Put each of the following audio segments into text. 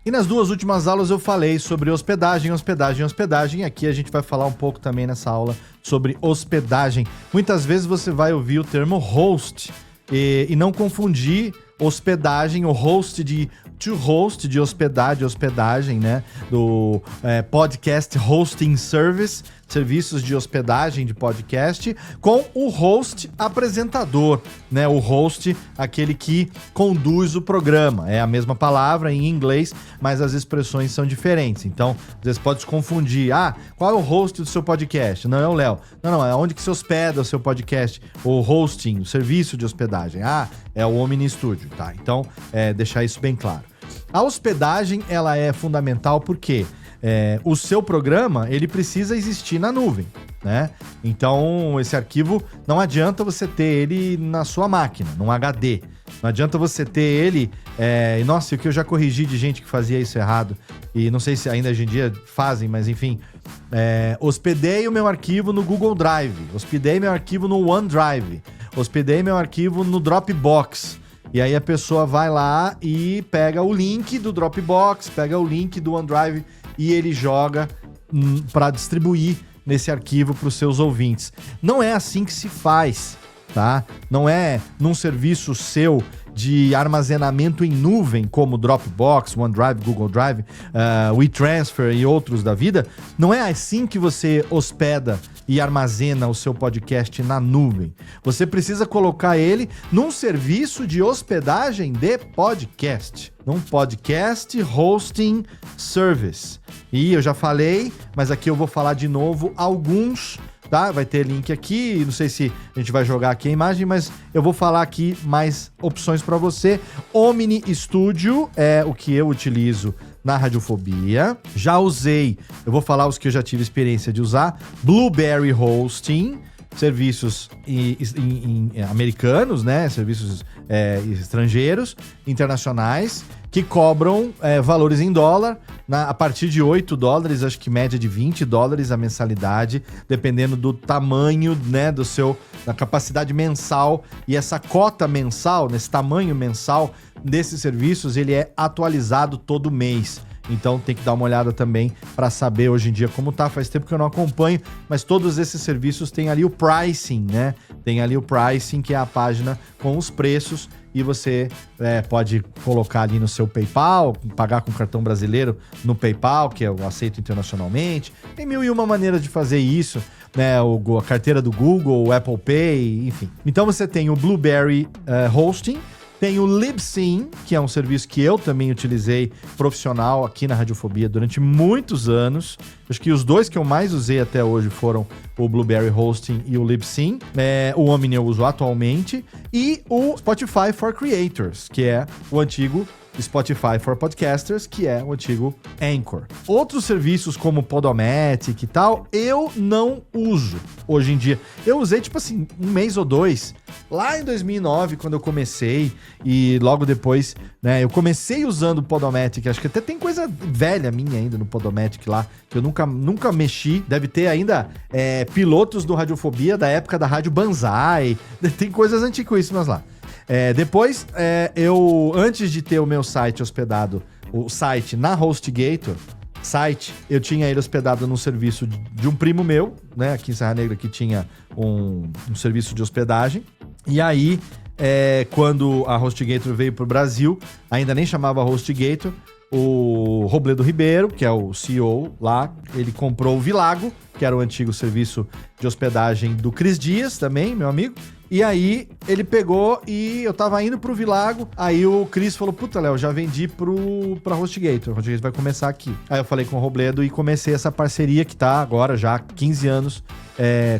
E nas 2 últimas aulas eu falei sobre hospedagem. Aqui a gente vai falar um pouco também nessa aula sobre hospedagem. Muitas vezes você vai ouvir o termo host e não confundir hospedagem, o host to host, de hospedagem, né? Do podcast hosting service, serviços de hospedagem de podcast, com o host apresentador, né? O host, aquele que conduz o programa. É a mesma palavra em inglês, mas as expressões são diferentes. Então, às vezes pode se confundir. Qual é o host do seu podcast? Não é o Léo. Não, é onde que se hospeda o seu podcast. O hosting, o serviço de hospedagem. É o Omni Studio, tá? Então, deixar isso bem claro. A hospedagem, ela é fundamental porque o seu programa, ele precisa existir na nuvem, né? Então, esse arquivo, não adianta você ter ele na sua máquina, num HD. Não adianta você ter ele... Nossa, o que eu já corrigi de gente que fazia isso errado, e não sei se ainda hoje em dia fazem, mas enfim... hospedei o meu arquivo no Google Drive, hospedei meu arquivo no OneDrive, hospedei meu arquivo no Dropbox. E aí a pessoa vai lá e pega o link do Dropbox, pega o link do OneDrive e ele joga para distribuir nesse arquivo para os seus ouvintes. Não é assim que se faz, tá? Não é num serviço seu de armazenamento em nuvem, como Dropbox, OneDrive, Google Drive, WeTransfer e outros da vida. Não é assim que você hospeda e armazena o seu podcast na nuvem. Você precisa colocar ele num serviço de hospedagem de podcast. Num podcast hosting service. E eu já falei, mas aqui eu vou falar de novo alguns, tá? Vai ter link aqui, não sei se a gente vai jogar aqui a imagem, mas eu vou falar aqui mais opções para você. Omni Studio é o que eu utilizo na Radiofobia. Já usei, eu vou falar os que eu já tive experiência de usar. Blueberry Hosting, serviços americanos, né? Serviços estrangeiros, internacionais, que cobram valores em dólar, a partir de $8, acho que média de $20 a mensalidade, dependendo do tamanho, né, da capacidade mensal. E essa cota mensal, nesse tamanho mensal desses serviços, ele é atualizado todo mês. Então tem que dar uma olhada também para saber hoje em dia como tá. Faz tempo que eu não acompanho, mas todos esses serviços têm ali o pricing, né? Tem ali o pricing, que é a página com os preços, e você pode colocar ali no seu PayPal, pagar com cartão brasileiro no PayPal, que eu aceito internacionalmente. Tem 1001 maneiras de fazer isso, né? A carteira do Google, o Apple Pay, enfim. Então você tem o Blueberry Hosting. Tem o Libsyn, que é um serviço que eu também utilizei profissional aqui na Radiofobia durante muitos anos. Acho que os dois que eu mais usei até hoje foram o Blueberry Hosting e o Libsyn. O Omni eu uso atualmente. E o Spotify for Creators, que é o antigo Spotify for Podcasters, que é o antigo Anchor. Outros serviços como Podomatic e tal, eu não uso hoje em dia. Eu usei, tipo assim, 1 mês ou 2, lá em 2009, quando eu comecei, e logo depois, né, eu comecei usando o Podomatic. Acho que até tem coisa velha minha ainda no Podomatic lá, que eu nunca mexi. Deve ter ainda pilotos do Radiofobia da época da Rádio Banzai. Tem coisas antiquíssimas lá. Depois, antes de ter o meu site hospedado, o site na HostGator, eu tinha ele hospedado num serviço de um primo meu, né, aqui em Serra Negra, que tinha um serviço de hospedagem. E aí, quando a HostGator veio pro Brasil, ainda nem chamava HostGator, o Robledo Ribeiro, que é o CEO lá, ele comprou o Vilago, que era o antigo serviço de hospedagem do Cris Dias também, meu amigo. E aí, ele pegou e eu tava indo pro Vilago, aí o Cris falou, puta, Léo, já vendi pra HostGator, a HostGator vai começar aqui. Aí eu falei com o Robledo e comecei essa parceria que tá agora já há 15 anos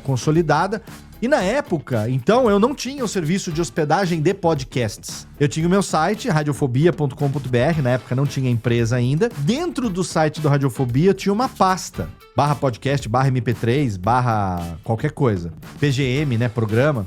consolidada. E na época, então, eu não tinha o serviço de hospedagem de podcasts. Eu tinha o meu site, radiofobia.com.br, na época não tinha empresa ainda. Dentro do site do Radiofobia tinha uma pasta, /podcast, /mp3, qualquer coisa. PGM, né, programa.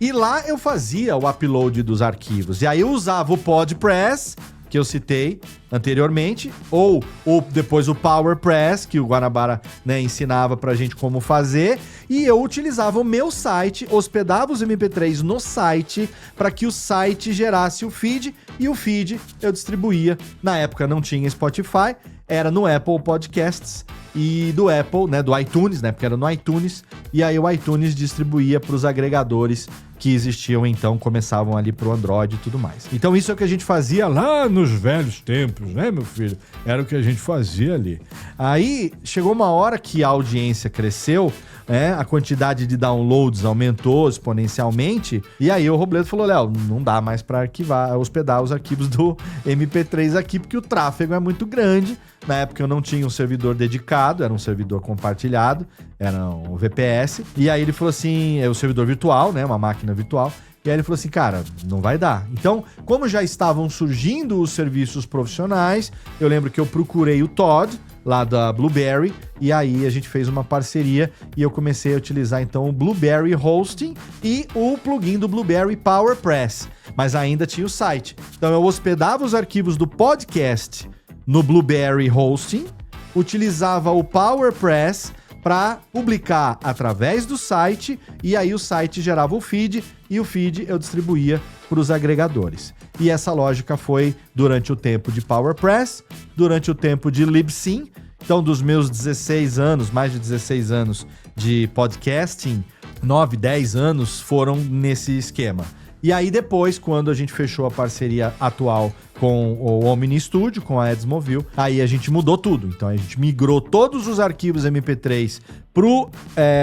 E lá eu fazia o upload dos arquivos. E aí eu usava o PodPress, que eu citei anteriormente, ou depois o PowerPress, que o Guanabara, né, ensinava pra gente como fazer, e eu utilizava o meu site, hospedava os MP3 no site, para que o site gerasse o feed, e o feed eu distribuía. Na época não tinha Spotify, era no Apple Podcasts, e do Apple, né, do iTunes, né, porque era no iTunes, e aí o iTunes distribuía para os agregadores que existiam então, começavam ali pro Android e tudo mais. Então isso é o que a gente fazia lá nos velhos tempos, né, meu filho? Era o que a gente fazia ali. Aí chegou uma hora que a audiência cresceu, né, a quantidade de downloads aumentou exponencialmente, e aí o Robledo falou, Léo, não dá mais para hospedar os arquivos do MP3 aqui, porque o tráfego é muito grande. Na época eu não tinha um servidor dedicado, era um servidor compartilhado, era um VPS. E aí ele falou assim, é o servidor virtual, né, uma máquina virtual. E aí ele falou assim, cara, não vai dar. Então, como já estavam surgindo os serviços profissionais, eu lembro que eu procurei o Todd, lá da Blueberry, e aí a gente fez uma parceria e eu comecei a utilizar então o Blueberry Hosting e o plugin do Blueberry PowerPress. Mas ainda tinha o site. Então eu hospedava os arquivos do podcast no Blueberry Hosting, utilizava o PowerPress para publicar através do site, e aí o site gerava o feed, e o feed eu distribuía para os agregadores. E essa lógica foi durante o tempo de PowerPress, durante o tempo de Libsyn. Então, dos meus 16 anos, mais de 16 anos de podcasting, 9, 10 anos foram nesse esquema. E aí depois, quando a gente fechou a parceria atual com o Omni Studio, com a Edsmoville, aí a gente mudou tudo. Então a gente migrou todos os arquivos MP3 pro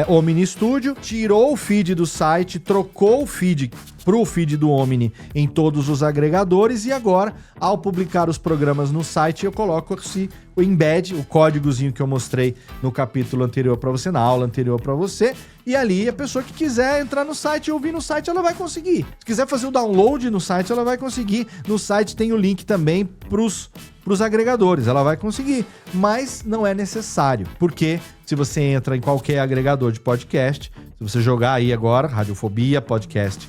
Omni Studio, tirou o feed do site, trocou o feed pro feed do Omni em todos os agregadores, e agora, ao publicar os programas no site, eu coloco o embed, o códigozinho que eu mostrei no capítulo anterior para você, na aula anterior para você, e ali a pessoa que quiser entrar no site e ouvir no site, ela vai conseguir. Se quiser fazer o download no site, ela vai conseguir. No site tem o link também pros agregadores, ela vai conseguir, mas não é necessário, porque se você entra em qualquer agregador de podcast, se você jogar aí agora, Radiofobia, podcast,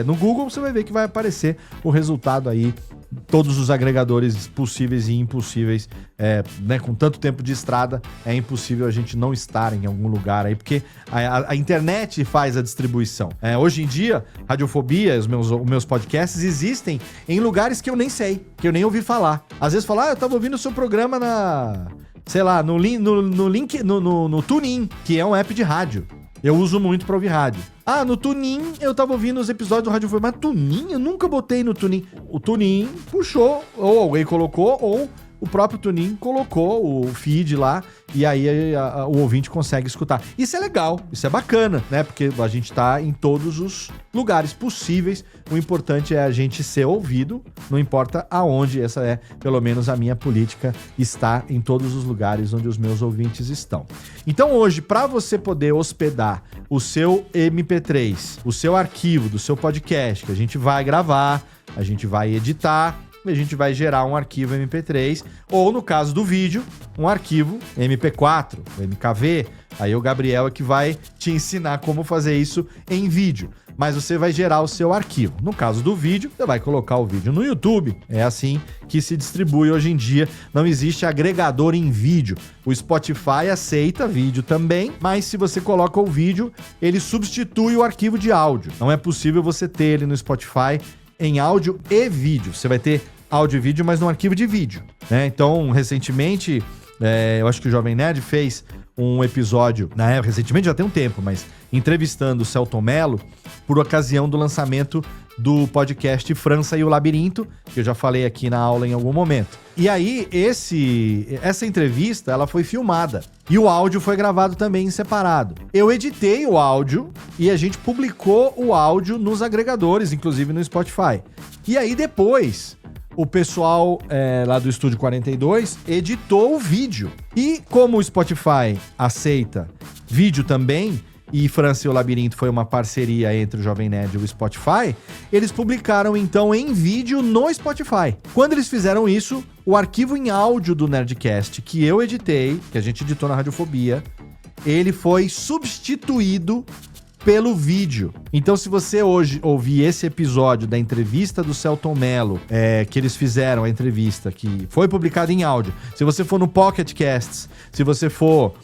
no Google, você vai ver que vai aparecer o resultado aí, todos os agregadores possíveis e impossíveis, né, com tanto tempo de estrada, é impossível a gente não estar em algum lugar aí, porque a internet faz a distribuição. Hoje em dia, Radiofobia, os meus podcasts existem em lugares que eu nem sei, que eu nem ouvi falar. Às vezes falar, eu tava ouvindo o seu programa no TuneIn, que é um app de rádio. Eu uso muito pra ouvir rádio. No TuneIn eu tava ouvindo os episódios do Radiofobia, mas TuneIn? Eu nunca botei no TuneIn. O TuneIn puxou, ou alguém colocou, ou o próprio TuneIn colocou o feed lá, e aí o ouvinte consegue escutar. Isso é legal, isso é bacana, né? Porque a gente tá em todos os lugares possíveis. O importante é a gente ser ouvido, não importa aonde. Essa é, pelo menos, a minha política, está em todos os lugares onde os meus ouvintes estão. Então hoje, para você poder hospedar o seu MP3, o seu arquivo do seu podcast, que a gente vai gravar, a gente vai editar, a gente vai gerar um arquivo MP3, ou no caso do vídeo, um arquivo MP4, MKV. Aí o Gabriel é que vai te ensinar como fazer isso em vídeo. Mas você vai gerar o seu arquivo. No caso do vídeo, você vai colocar o vídeo no YouTube. É assim que se distribui hoje em dia. Não existe agregador em vídeo. O Spotify aceita vídeo também, mas se você coloca o vídeo, ele substitui o arquivo de áudio. Não é possível você ter ele no Spotify em áudio e vídeo. Você vai ter áudio e vídeo, mas num arquivo de vídeo, né? Então, recentemente, eu acho que o Jovem Nerd fez um episódio, recentemente já tem um tempo, mas entrevistando o Celton Mello por ocasião do lançamento do podcast França e o Labirinto, que eu já falei aqui na aula em algum momento. E aí, essa entrevista, ela foi filmada. E o áudio foi gravado também em separado. Eu editei o áudio e a gente publicou o áudio nos agregadores, inclusive no Spotify. E aí, depois, o pessoal lá do Estúdio 42 editou o vídeo. E como o Spotify aceita vídeo também, e França e o Labirinto foi uma parceria entre o Jovem Nerd e o Spotify, eles publicaram então em vídeo no Spotify. Quando eles fizeram isso, o arquivo em áudio do Nerdcast, que eu editei, que a gente editou na Radiofobia, ele foi substituído pelo vídeo. Então, se você hoje ouvir esse episódio da entrevista do Celton Mello, que eles fizeram a entrevista, que foi publicada em áudio, se você for no Pocket Casts, se você for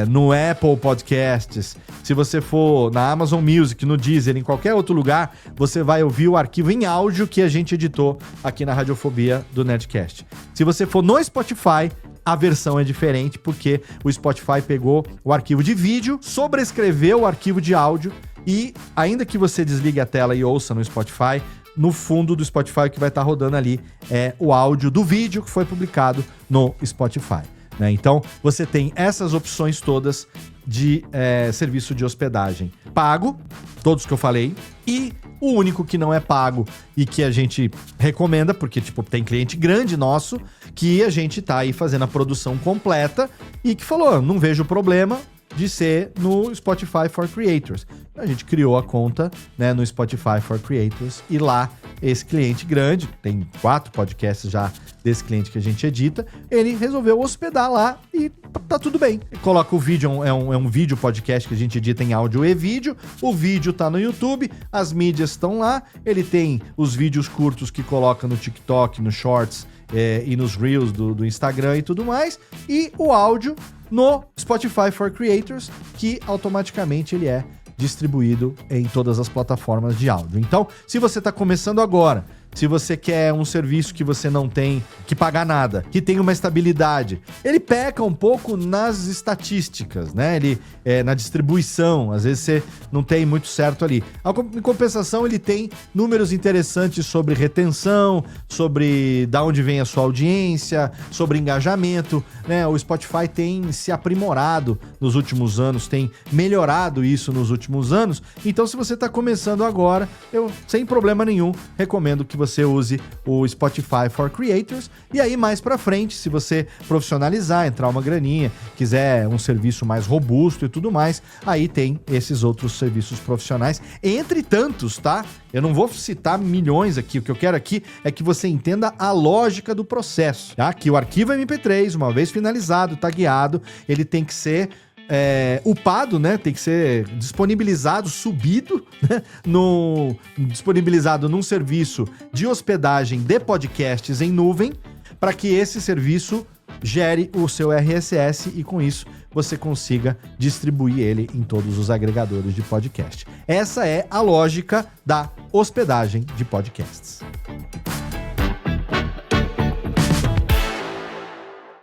no Apple Podcasts, se você for na Amazon Music, no Deezer, em qualquer outro lugar, você vai ouvir o arquivo em áudio que a gente editou aqui na Radiofobia do Nerdcast. Se você for no Spotify, a versão é diferente, porque o Spotify pegou o arquivo de vídeo, sobrescreveu o arquivo de áudio e, ainda que você desligue a tela e ouça no Spotify, no fundo do Spotify que vai estar rodando ali é o áudio do vídeo que foi publicado no Spotify, né? Então, você tem essas opções todas de serviço de hospedagem pago, todos que eu falei, e o único que não é pago e que a gente recomenda, porque tem cliente grande nosso, que a gente tá aí fazendo a produção completa e que falou, não vejo problema de ser no Spotify for Creators. A gente criou a conta, né, no Spotify for Creators e lá esse cliente grande, tem 4 podcasts já desse cliente que a gente edita, ele resolveu hospedar lá e tá tudo bem. Coloca o vídeo, é um vídeo podcast que a gente edita em áudio e vídeo, o vídeo tá no YouTube, as mídias estão lá, ele tem os vídeos curtos que coloca no TikTok, no Shorts e nos Reels do Instagram e tudo mais, e o áudio no Spotify for Creators, que automaticamente ele é distribuído em todas as plataformas de áudio. Então, se você está começando agora, se você quer um serviço que você não tem que pagar nada, que tem uma estabilidade, ele peca um pouco nas estatísticas, né? Ele na distribuição, às vezes você não tem muito certo ali. Em compensação, ele tem números interessantes sobre retenção, sobre da onde vem a sua audiência, sobre engajamento, né? O Spotify tem se aprimorado nos últimos anos, tem melhorado isso nos últimos anos. Então, se você está começando agora, eu, sem problema nenhum, recomendo que você use o Spotify for Creators, e aí mais pra frente, se você profissionalizar, entrar uma graninha, quiser um serviço mais robusto e tudo mais, aí tem esses outros serviços profissionais, entre tantos, tá? Eu não vou citar milhões aqui, o que eu quero aqui é que você entenda a lógica do processo, tá? Que o arquivo MP3, uma vez finalizado, tagueado, ele tem que ser upado, né? Tem que ser disponibilizado, subido, né? Disponibilizado num serviço de hospedagem de podcasts em nuvem, para que esse serviço gere o seu RSS e com isso você consiga distribuir ele em todos os agregadores de podcast. Essa é a lógica da hospedagem de podcasts.